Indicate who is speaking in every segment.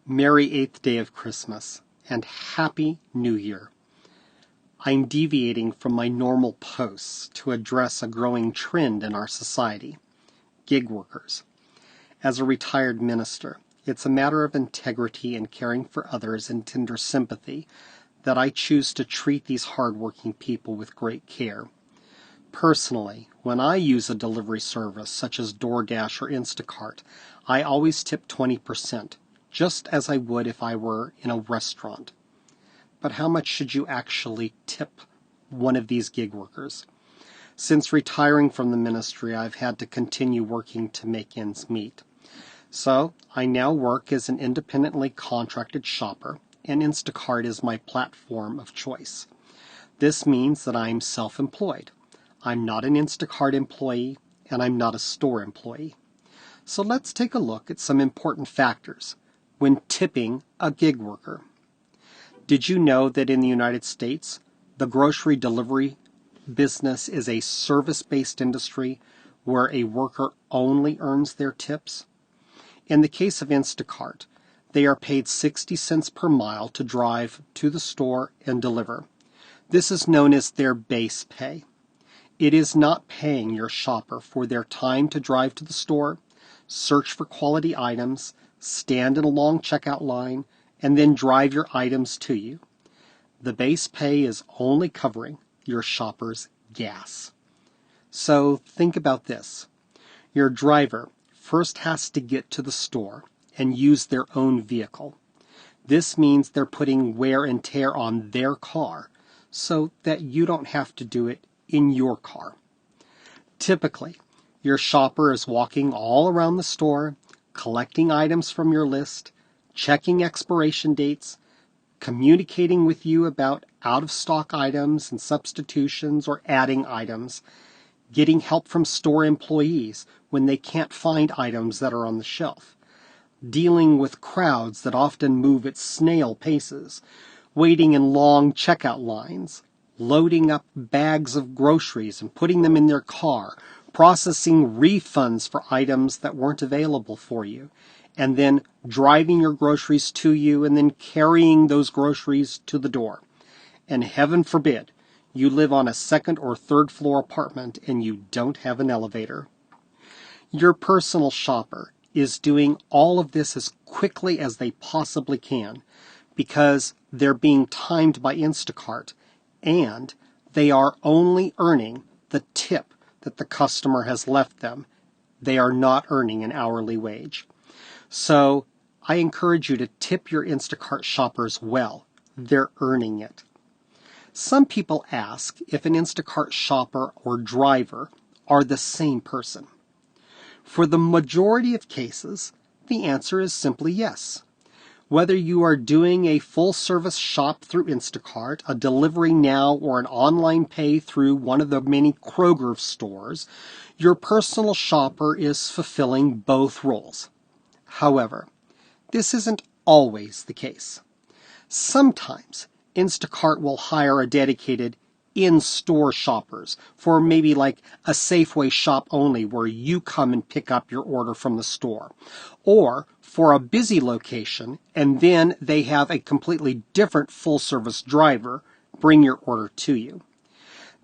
Speaker 1: Merry 8th day of Christmas, and Happy New Year. I'm deviating from my normal posts to address a growing trend in our society, gig workers. As a retired minister, it's a matter of integrity and caring for others and tender sympathy that I choose to treat these hardworking people with great care. Personally, when I use a delivery service such as DoorDash or Instacart, I always tip 20%. Just as I would if I were in a restaurant. But how much should you actually tip one of these gig workers? Since retiring from the ministry, I've had to continue working to make ends meet. So I now work as an independently contracted shopper, and Instacart is my platform of choice. This means that I'm self-employed. I'm not an Instacart employee, and I'm not a store employee. So let's take a look at some important factors when tipping a gig worker. Did you know that in the United States, the grocery delivery business is a service-based industry where a worker only earns their tips? In the case of Instacart, they are paid 60 cents per mile to drive to the store and deliver. This is known as their base pay. It is not paying your shopper for their time to drive to the store, search for quality items, stand in a long checkout line, and then drive your items to you. The base pay is only covering your shopper's gas. So think about this. Your driver first has to get to the store and use their own vehicle. This means they're putting wear and tear on their car so that you don't have to do it in your car. Typically, your shopper is walking all around the store, collecting items from your list, checking expiration dates, communicating with you about out-of-stock items and substitutions or adding items, getting help from store employees when they can't find items that are on the shelf, dealing with crowds that often move at snail paces, waiting in long checkout lines, loading up bags of groceries and putting them in their car, processing refunds for items that weren't available for you, and then driving your groceries to you and then carrying those groceries to the door. And heaven forbid, you live on a second or third floor apartment and you don't have an elevator. Your personal shopper is doing all of this as quickly as they possibly can because they're being timed by Instacart and they are only earning the tip that the customer has left them. They are not earning an hourly wage. So I encourage you to tip your Instacart shoppers well. They're earning it. Some people ask if an Instacart shopper or driver are the same person. For the majority of cases, the answer is simply yes. Whether you are doing a full-service shop through Instacart, a delivery now, or an online pay through one of the many Kroger stores, your personal shopper is fulfilling both roles. However, this isn't always the case. Sometimes Instacart will hire a dedicated in-store shoppers for maybe like a Safeway shop only where you come and pick up your order from the store, or for a busy location and then they have a completely different full-service driver bring your order to you.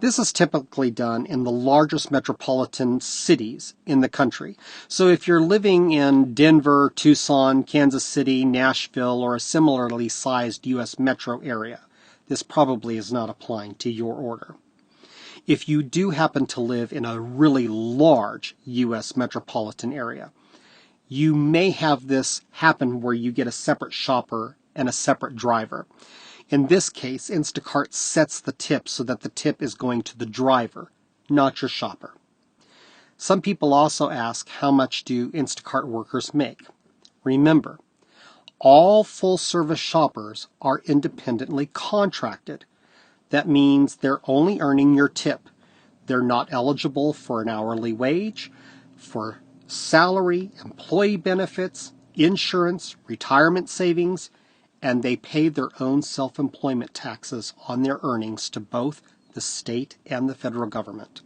Speaker 1: This is typically done in the largest metropolitan cities in the country. So if you're living in Denver, Tucson, Kansas City, Nashville, or a similarly sized U.S. metro area, this probably is not applying to your order. If you do happen to live in a really large U.S. metropolitan area, you may have this happen where you get a separate shopper and a separate driver. In this case, Instacart sets the tip so that the tip is going to the driver, not your shopper. Some people also ask, how much do Instacart workers make? Remember, all full-service shoppers are independently contracted. That means they're only earning your tip. They're not eligible for an hourly wage, for salary, employee benefits, insurance, retirement savings, and they pay their own self-employment taxes on their earnings to both the state and the federal government.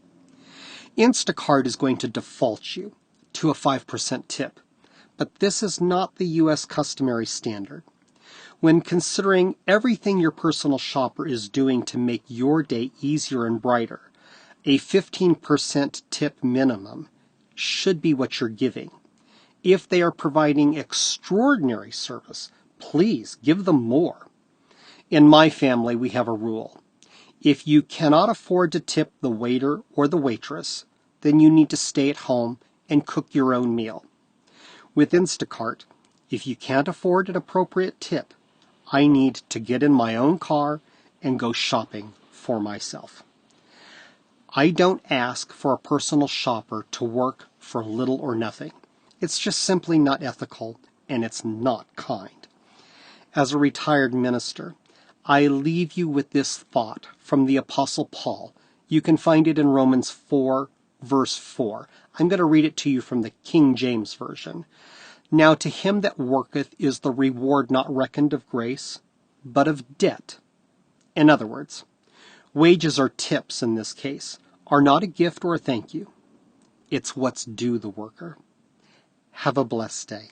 Speaker 1: Instacart is going to default you to a 5% tip, but this is not the U.S. customary standard. When considering everything your personal shopper is doing to make your day easier and brighter, a 15% tip minimum should be what you're giving. If they are providing extraordinary service, please give them more. In my family, we have a rule. If you cannot afford to tip the waiter or the waitress, then you need to stay at home and cook your own meal. With Instacart, if you can't afford an appropriate tip, I need to get in my own car and go shopping for myself. I don't ask for a personal shopper to work for little or nothing. It's just simply not ethical, and it's not kind. As a retired minister, I leave you with this thought from the Apostle Paul. You can find it in Romans 4, verse 4. I'm going to read it to you from the King James Version. Now to him that worketh is the reward not reckoned of grace, but of debt. In other words, wages or tips in this case are not a gift or a thank you. It's what's due the worker. Have a blessed day.